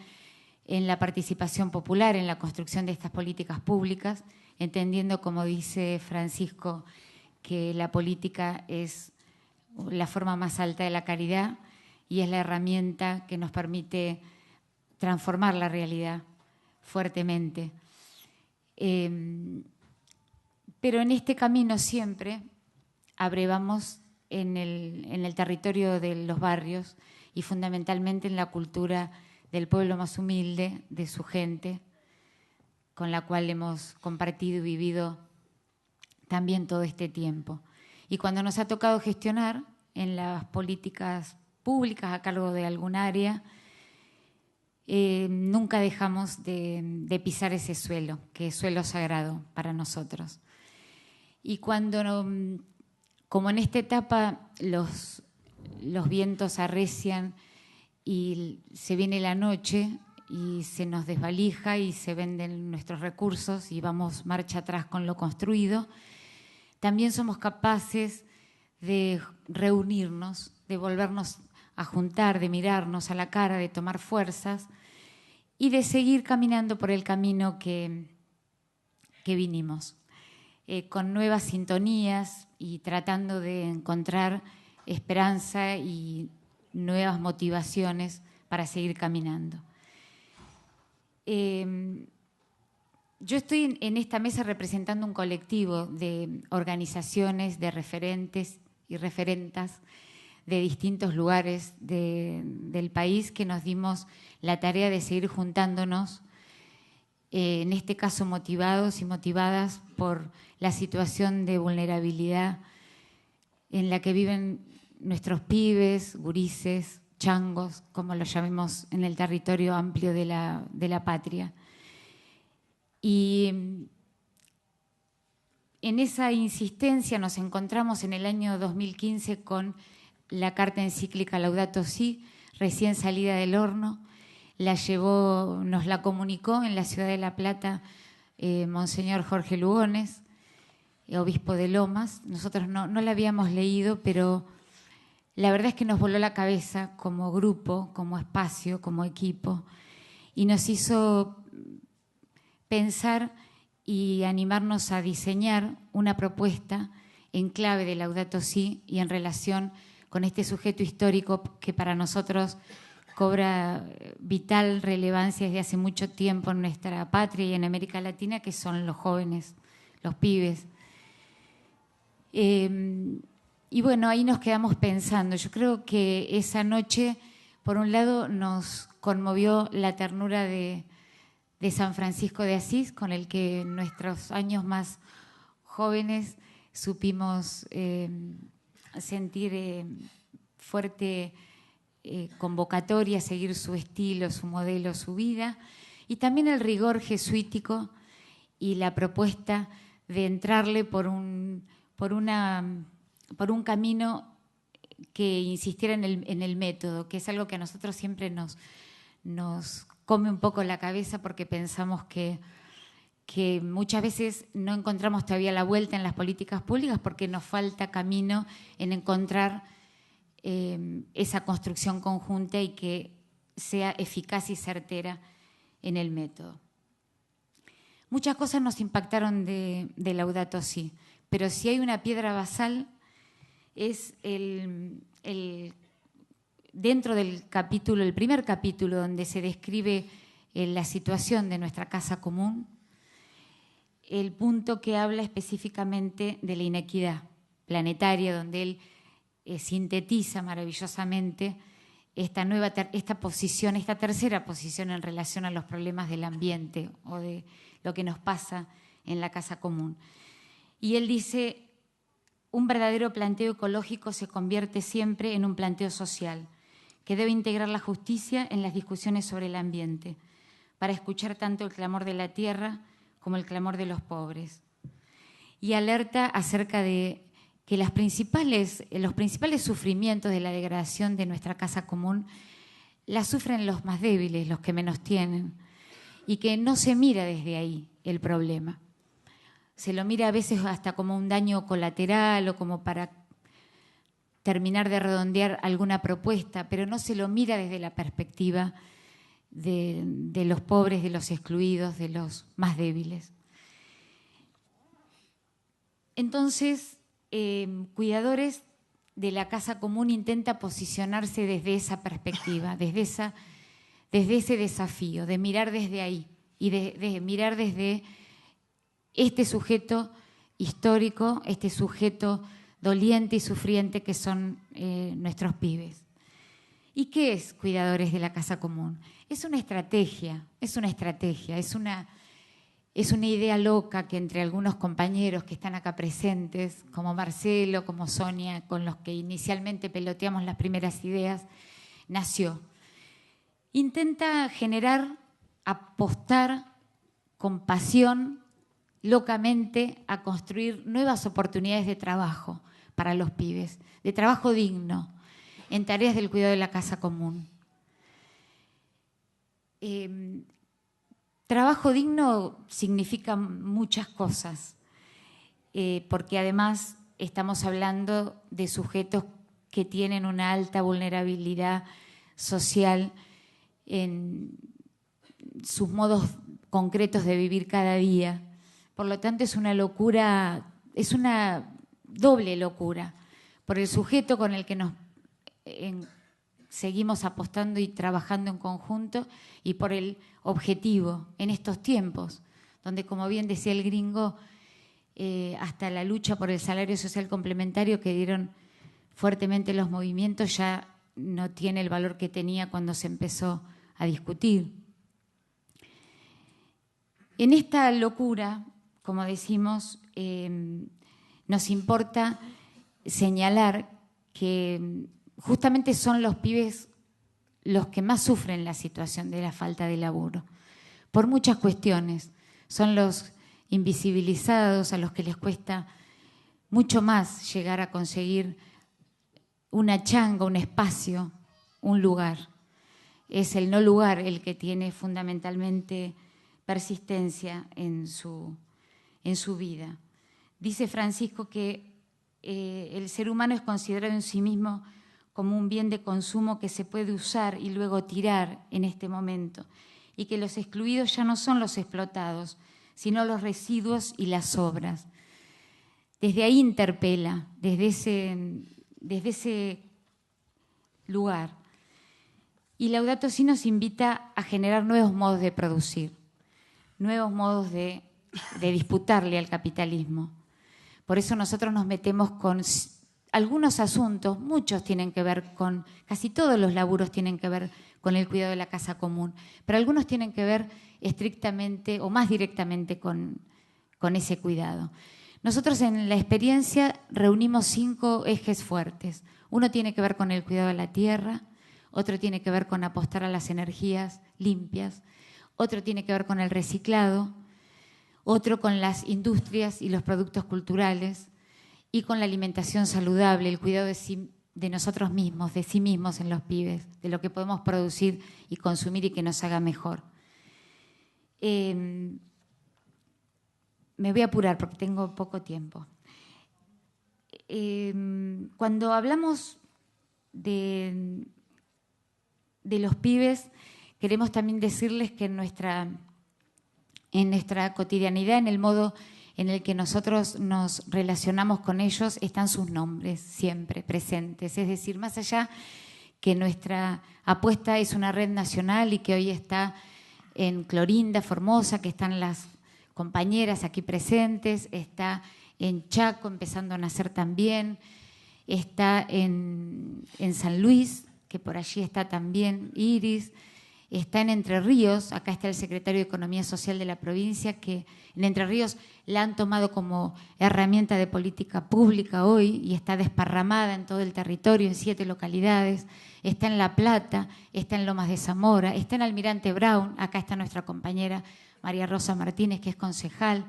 en la participación popular, en la construcción de estas políticas públicas, entendiendo, como dice Francisco, que la política es la forma más alta de la caridad y es la herramienta que nos permite transformar la realidad fuertemente. Pero en este camino siempre abrevamos en el territorio de los barrios y fundamentalmente en la cultura del pueblo más humilde, de su gente, con la cual hemos compartido y vivido también todo este tiempo. Y cuando nos ha tocado gestionar en las políticas públicas a cargo de algún área, nunca dejamos de pisar ese suelo, que es suelo sagrado para nosotros. Y cuando, como en esta etapa, los vientos arrecian y se viene la noche y se nos desvalija y se venden nuestros recursos y vamos marcha atrás con lo construido, también somos capaces de reunirnos, de volvernos a juntar, de mirarnos a la cara, de tomar fuerzas y de seguir caminando por el camino que vinimos, con nuevas sintonías y tratando de encontrar esperanza y nuevas motivaciones para seguir caminando. Yo estoy en esta mesa representando un colectivo de organizaciones, de referentes y referentas de distintos lugares del país que nos dimos la tarea de seguir juntándonos, en este caso motivados y motivadas por la situación de vulnerabilidad en la que viven nuestros pibes, gurises, changos, como los llamemos en el territorio amplio de la patria. Y en esa insistencia nos encontramos en el año 2015 con la carta encíclica Laudato Si, recién salida del horno. Nos la comunicó en la ciudad de La Plata Monseñor Jorge Lugones, obispo de Lomas. Nosotros no la habíamos leído, pero la verdad es que nos voló la cabeza como grupo, como espacio, como equipo, y nos hizo pensar y animarnos a diseñar una propuesta en clave de Laudato Si y en relación con este sujeto histórico que para nosotros cobra vital relevancia desde hace mucho tiempo en nuestra patria y en América Latina, que son los jóvenes, los pibes. Y bueno, ahí nos quedamos pensando. Yo creo que esa noche, por un lado, nos conmovió la ternura de San Francisco de Asís, con el que en nuestros años más jóvenes supimos sentir fuerte convocatoria a seguir su estilo, su modelo, su vida, y también el rigor jesuítico y la propuesta de entrarle por un camino que insistiera en el método, que es algo que a nosotros siempre nos come un poco la cabeza, porque pensamos que muchas veces no encontramos todavía la vuelta en las políticas públicas porque nos falta camino en encontrar esa construcción conjunta y que sea eficaz y certera en el método. Muchas cosas nos impactaron de Laudato Si, pero si hay una piedra basal es dentro del capítulo, el primer capítulo donde se describe la situación de nuestra casa común, el punto que habla específicamente de la inequidad planetaria, donde él sintetiza maravillosamente esta posición, esta tercera posición en relación a los problemas del ambiente o de lo que nos pasa en la casa común. Y él dice: un verdadero planteo ecológico se convierte siempre en un planteo social, que debe integrar la justicia en las discusiones sobre el ambiente, para escuchar tanto el clamor de la tierra como el clamor de los pobres. Y alerta acerca de que los principales sufrimientos de la degradación de nuestra casa común la sufren los más débiles, los que menos tienen, y que no se mira desde ahí el problema. Se lo mira a veces hasta como un daño colateral o como para terminar de redondear alguna propuesta, pero no se lo mira desde la perspectiva de los pobres, de los excluidos, de los más débiles. Entonces, Cuidadores de la Casa Común intenta posicionarse desde esa perspectiva, desde ese desafío, de mirar desde ahí y de mirar desde este sujeto histórico, este sujeto doliente y sufriente que son nuestros pibes. ¿Y qué es Cuidadores de la Casa Común? Es una estrategia, es una idea loca que entre algunos compañeros que están acá presentes, como Marcelo, como Sonia, con los que inicialmente peloteamos las primeras ideas, nació. Intenta generar, apostar con pasión, locamente, a construir nuevas oportunidades de trabajo para los pibes, de trabajo digno, en tareas del cuidado de la casa común. Trabajo digno significa muchas cosas, porque además estamos hablando de sujetos que tienen una alta vulnerabilidad social en sus modos concretos de vivir cada día. Por lo tanto, es una locura, es una doble locura, por el sujeto con el que nos seguimos apostando y trabajando en conjunto, y por el objetivo en estos tiempos, donde, como bien decía el gringo, hasta la lucha por el salario social complementario que dieron fuertemente los movimientos ya no tiene el valor que tenía cuando se empezó a discutir. En esta locura, como decimos, nos importa señalar que justamente son los pibes los que más sufren la situación de la falta de laburo, por muchas cuestiones. Son los invisibilizados, a los que les cuesta mucho más llegar a conseguir una changa, un espacio, un lugar. Es el no lugar el que tiene fundamentalmente persistencia en su vida. Dice Francisco que el ser humano es considerado en sí mismo como un bien de consumo que se puede usar y luego tirar en este momento, y que los excluidos ya no son los explotados, sino los residuos y las sobras. Desde ahí interpela, desde ese lugar. Y Laudato Si nos invita a generar nuevos modos de producir, nuevos modos de disputarle al capitalismo. Por eso nosotros nos metemos con algunos asuntos, muchos tienen que ver con, casi todos los laburos tienen que ver con el cuidado de la casa común, pero algunos tienen que ver estrictamente o más directamente con ese cuidado. Nosotros en la experiencia reunimos 5 ejes fuertes. Uno tiene que ver con el cuidado de la tierra, otro tiene que ver con apostar a las energías limpias, otro tiene que ver con el reciclado, otro con las industrias y los productos culturales, y con la alimentación saludable, el cuidado de nosotros mismos, de sí mismos en los pibes, de lo que podemos producir y consumir y que nos haga mejor. Me voy a apurar porque tengo poco tiempo. Cuando hablamos de los pibes, queremos también decirles que en nuestra cotidianidad, en el modo en el que nosotros nos relacionamos con ellos, están sus nombres siempre presentes. Es decir, más allá que nuestra apuesta es una red nacional y que hoy está en Clorinda, Formosa, que están las compañeras aquí presentes, está en Chaco empezando a nacer también, está en San Luis, que por allí está también Iris, está en Entre Ríos, acá está el secretario de Economía Social de la provincia, que en Entre Ríos la han tomado como herramienta de política pública hoy y está desparramada en todo el territorio, en 7 localidades. Está en La Plata, está en Lomas de Zamora, está en Almirante Brown, acá está nuestra compañera María Rosa Martínez, que es concejal.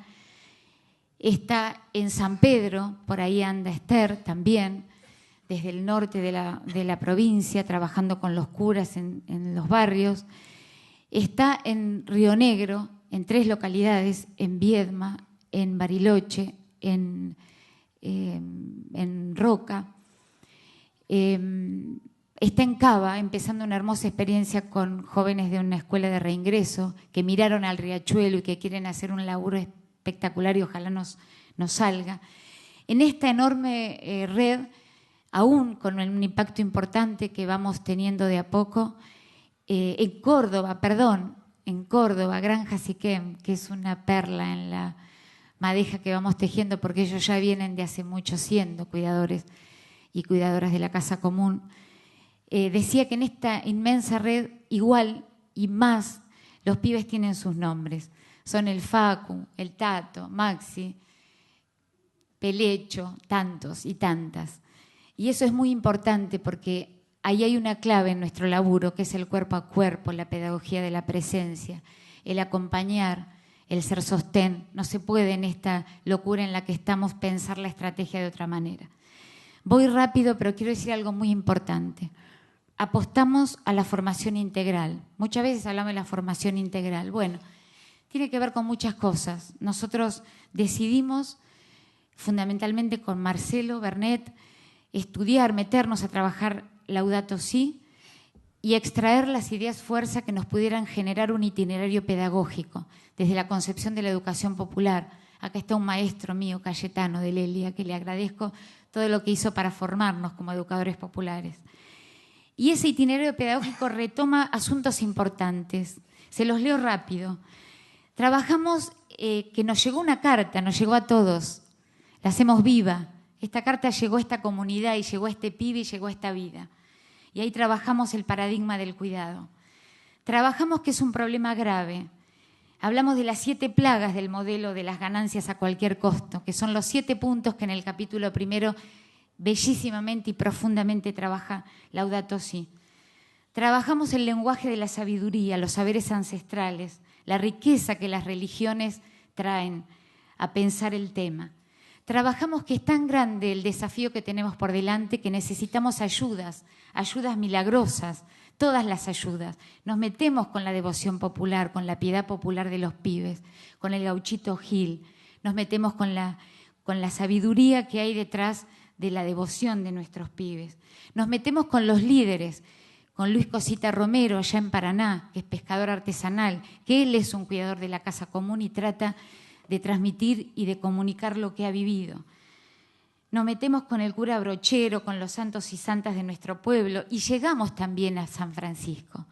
Está en San Pedro, por ahí anda Esther también, desde el norte de la provincia, trabajando con los curas en los barrios. Está en Río Negro, en 3 localidades, en Viedma, en Bariloche, en Roca. Está en Cava, empezando una hermosa experiencia con jóvenes de una escuela de reingreso que miraron al riachuelo y que quieren hacer un laburo espectacular y ojalá nos salga. En esta enorme red, aún con un impacto importante que vamos teniendo de a poco, en Córdoba, Granja Siquem, que es una perla en la madeja que vamos tejiendo, porque ellos ya vienen de hace mucho siendo cuidadores y cuidadoras de la casa común, decía que en esta inmensa red, igual y más, los pibes tienen sus nombres. Son el Facu, el Tato, Maxi, Pelecho, tantos y tantas. Y eso es muy importante porque ahí hay una clave en nuestro laburo, que es el cuerpo a cuerpo, la pedagogía de la presencia, el acompañar, el ser sostén. No se puede en esta locura en la que estamos pensar la estrategia de otra manera. Voy rápido, pero quiero decir algo muy importante. Apostamos a la formación integral. Muchas veces hablamos de la formación integral. Bueno, tiene que ver con muchas cosas. Nosotros decidimos, fundamentalmente con Marcelo Bernet, estudiar, meternos a trabajar Laudato Si y extraer las ideas fuerza que nos pudieran generar un itinerario pedagógico desde la concepción de la educación popular. Acá está un maestro mío, Cayetano de Lelia, que le agradezco todo lo que hizo para formarnos como educadores populares. Y ese itinerario pedagógico retoma asuntos importantes. Se los leo rápido. Trabajamos que nos llegó una carta, nos llegó a todos, la hacemos viva. Esta carta llegó a esta comunidad y llegó a este pibe y llegó a esta vida. Y ahí trabajamos el paradigma del cuidado. Trabajamos que es un problema grave. Hablamos de las 7 plagas del modelo de las ganancias a cualquier costo, que son los 7 puntos que en el capítulo primero bellísimamente y profundamente trabaja Laudato Si. Trabajamos el lenguaje de la sabiduría, los saberes ancestrales, la riqueza que las religiones traen a pensar el tema. Trabajamos que es tan grande el desafío que tenemos por delante que necesitamos ayudas milagrosas, todas las ayudas. Nos metemos con la devoción popular, con la piedad popular de los pibes, con el gauchito Gil, nos metemos con la sabiduría que hay detrás de la devoción de nuestros pibes. Nos metemos con los líderes, con Luis Cosita Romero allá en Paraná, que es pescador artesanal, que él es un cuidador de la casa común y trata de transmitir y de comunicar lo que ha vivido. Nos metemos con el cura Brochero, con los santos y santas de nuestro pueblo y llegamos también a San Francisco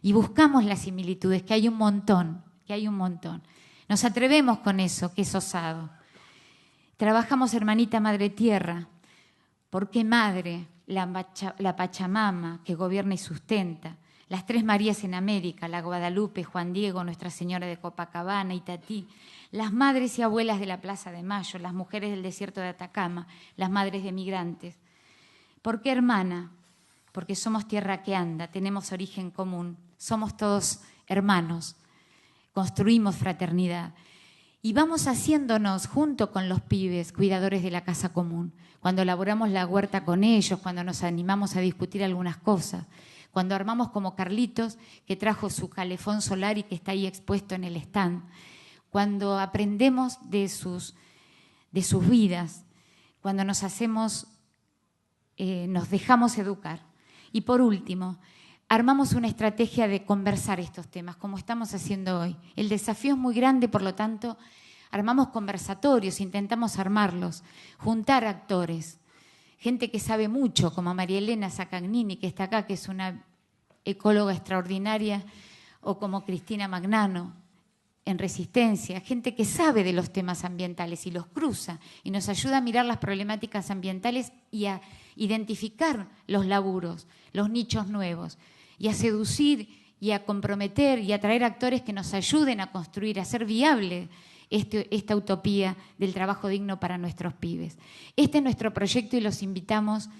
y buscamos las similitudes, que hay un montón, Nos atrevemos con eso, que es osado. Trabajamos Hermanita Madre Tierra, porque Madre, la Pachamama que gobierna y sustenta, las 3 Marías en América, la Guadalupe, Juan Diego, Nuestra Señora de Copacabana, Itatí, las madres y abuelas de la Plaza de Mayo, las mujeres del desierto de Atacama, las madres de migrantes. ¿Por qué hermana? Porque somos tierra que anda, tenemos origen común, somos todos hermanos, construimos fraternidad. Y vamos haciéndonos, junto con los pibes, cuidadores de la casa común. Cuando elaboramos la huerta con ellos, cuando nos animamos a discutir algunas cosas, cuando armamos como Carlitos, que trajo su calefón solar y que está ahí expuesto en el stand, cuando aprendemos de sus vidas, cuando nos dejamos educar. Y por último, armamos una estrategia de conversar estos temas, como estamos haciendo hoy. El desafío es muy grande, por lo tanto, armamos conversatorios, intentamos armarlos, juntar actores, gente que sabe mucho, como María Elena Sacagnini, que está acá, que es una ecóloga extraordinaria, o como Cristina Magnano, en Resistencia, gente que sabe de los temas ambientales y los cruza y nos ayuda a mirar las problemáticas ambientales y a identificar los laburos, los nichos nuevos, y a seducir y a comprometer y a traer actores que nos ayuden a construir, a hacer viable esta utopía del trabajo digno para nuestros pibes. Este es nuestro proyecto y los invitamos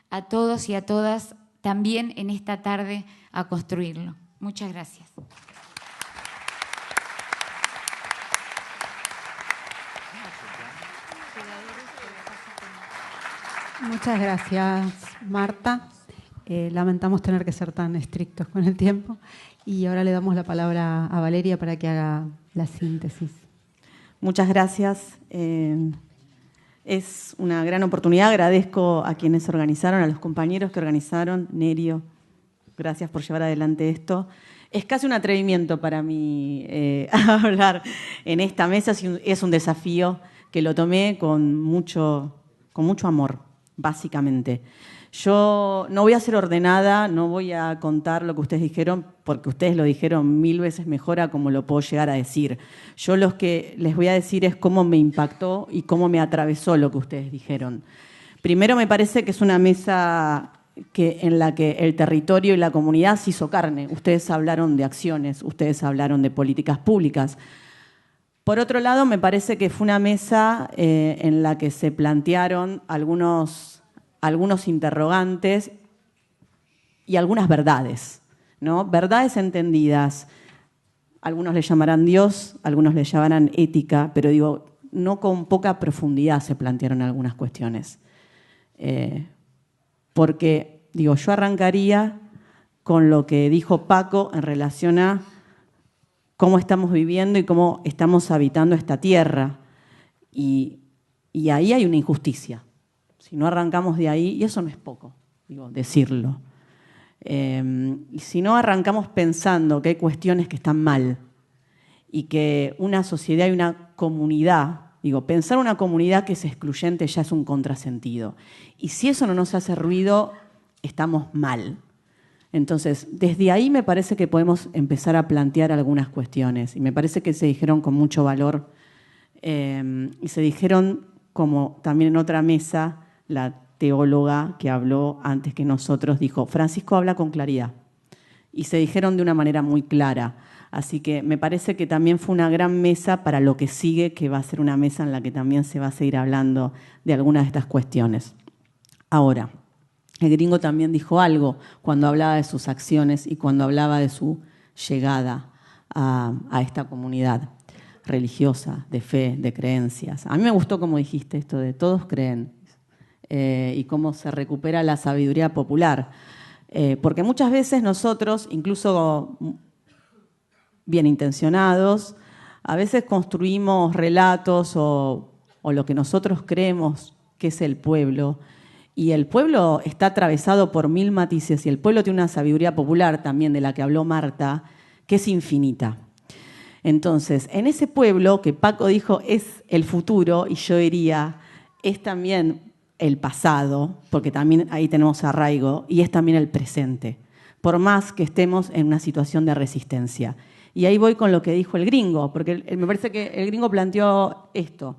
a todos y a todas también en esta tarde a construirlo. Muchas gracias. Muchas gracias, Marta. Lamentamos tener que ser tan estrictos con el tiempo. Y ahora le damos la palabra a Valeria para que haga la síntesis. Muchas gracias. Es una gran oportunidad. Agradezco a quienes organizaron, a los compañeros que organizaron. Nerio, gracias por llevar adelante esto. Es casi un atrevimiento para mí hablar en esta mesa. Es un desafío que lo tomé con mucho amor, básicamente. Yo no voy a ser ordenada, no voy a contar lo que ustedes dijeron, porque ustedes lo dijeron 1000 veces mejor a como lo puedo llegar a decir. Yo lo que les voy a decir es cómo me impactó y cómo me atravesó lo que ustedes dijeron. Primero, me parece que es una mesa en la que el territorio y la comunidad se hizo carne. Ustedes hablaron de acciones, ustedes hablaron de políticas públicas. Por otro lado, me parece que fue una mesa en la que se plantearon algunos interrogantes y algunas verdades, ¿no? Verdades entendidas. Algunos le llamarán Dios, algunos le llamarán ética, pero digo, no con poca profundidad se plantearon algunas cuestiones. Porque, digo, yo arrancaría con lo que dijo Paco en relación a cómo estamos viviendo y cómo estamos habitando esta tierra. Y ahí hay una injusticia. Si no arrancamos de ahí, y eso no es poco, digo, decirlo. Y si no arrancamos pensando que hay cuestiones que están mal y que una sociedad y una comunidad, digo, pensar una comunidad que es excluyente ya es un contrasentido. Y si eso no nos hace ruido, estamos mal. Entonces, desde ahí me parece que podemos empezar a plantear algunas cuestiones. Y me parece que se dijeron con mucho valor. Y se dijeron, como también en otra mesa, la teóloga que habló antes que nosotros dijo, Francisco habla con claridad. Y se dijeron de una manera muy clara. Así que me parece que también fue una gran mesa para lo que sigue, que va a ser una mesa en la que también se va a seguir hablando de algunas de estas cuestiones. Ahora, el gringo también dijo algo cuando hablaba de sus acciones y cuando hablaba de su llegada a esta comunidad religiosa, de fe, de creencias. A mí me gustó como dijiste esto de todos creen y cómo se recupera la sabiduría popular. Porque muchas veces nosotros, incluso bien intencionados, a veces construimos relatos o lo que nosotros creemos que es el pueblo. Y el pueblo está atravesado por 1000 matices y el pueblo tiene una sabiduría popular también de la que habló Marta, que es infinita. Entonces, en ese pueblo que Paco dijo es el futuro, y yo diría, es también el pasado, porque también ahí tenemos arraigo, y es también el presente, por más que estemos en una situación de resistencia. Y ahí voy con lo que dijo el gringo, porque me parece que el gringo planteó esto.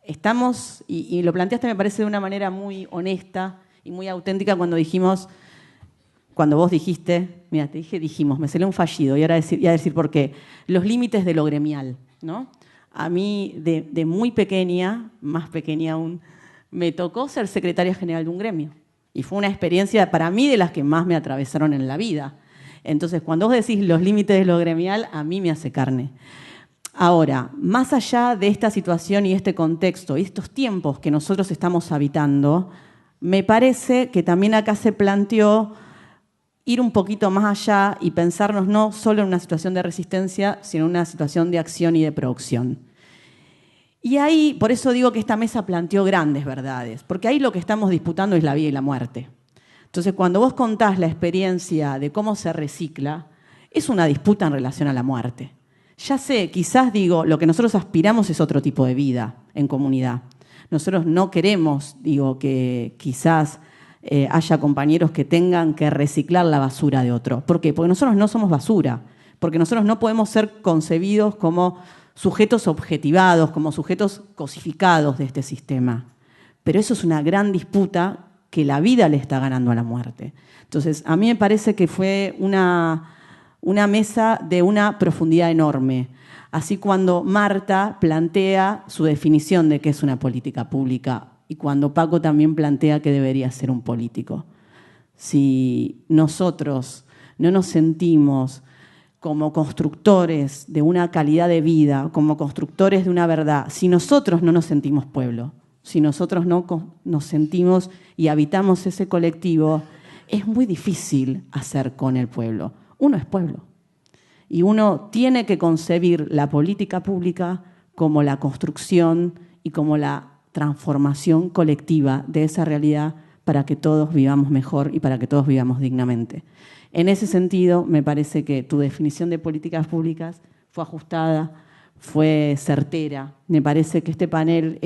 Estamos, y lo planteaste me parece de una manera muy honesta y muy auténtica cuando vos dijiste, mira, te dije dijimos, me salió un fallido y ahora voy a decir por qué, los límites de lo gremial, ¿no? A mí de muy pequeña, más pequeña aún, me tocó ser secretaria general de un gremio y fue una experiencia para mí de las que más me atravesaron en la vida. Entonces, cuando vos decís los límites de lo gremial, a mí me hace carne. Ahora, más allá de esta situación y este contexto y estos tiempos que nosotros estamos habitando, me parece que también acá se planteó ir un poquito más allá y pensarnos no solo en una situación de resistencia, sino en una situación de acción y de producción. Y ahí, por eso digo que esta mesa planteó grandes verdades, porque ahí lo que estamos disputando es la vida y la muerte. Entonces, cuando vos contás la experiencia de cómo se recicla, es una disputa en relación a la muerte. Ya sé, quizás digo, lo que nosotros aspiramos es otro tipo de vida en comunidad. Nosotros no queremos, digo, que quizás haya compañeros que tengan que reciclar la basura de otro. ¿Por qué? Porque nosotros no somos basura, porque nosotros no podemos ser concebidos como sujetos objetivados, como sujetos cosificados de este sistema. Pero eso es una gran disputa que la vida le está ganando a la muerte. Entonces, a mí me parece que fue una mesa de una profundidad enorme. Así cuando Marta plantea su definición de qué es una política pública y cuando Paco también plantea que debería ser un político. Si nosotros no nos sentimos como constructores de una calidad de vida, como constructores de una verdad, si nosotros no nos sentimos pueblo, si nosotros no nos sentimos y habitamos ese colectivo, es muy difícil hacer con el pueblo. Uno es pueblo. Y uno tiene que concebir la política pública como la construcción y como la transformación colectiva de esa realidad para que todos vivamos mejor y para que todos vivamos dignamente. En ese sentido, me parece que tu definición de políticas públicas fue ajustada, fue certera. Me parece que este panel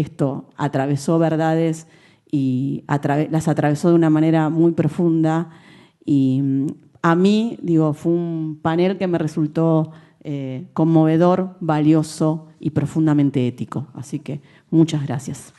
atravesó verdades y las atravesó de una manera muy profunda. Y a mí, fue un panel que me resultó conmovedor, valioso y profundamente ético. Así que muchas gracias.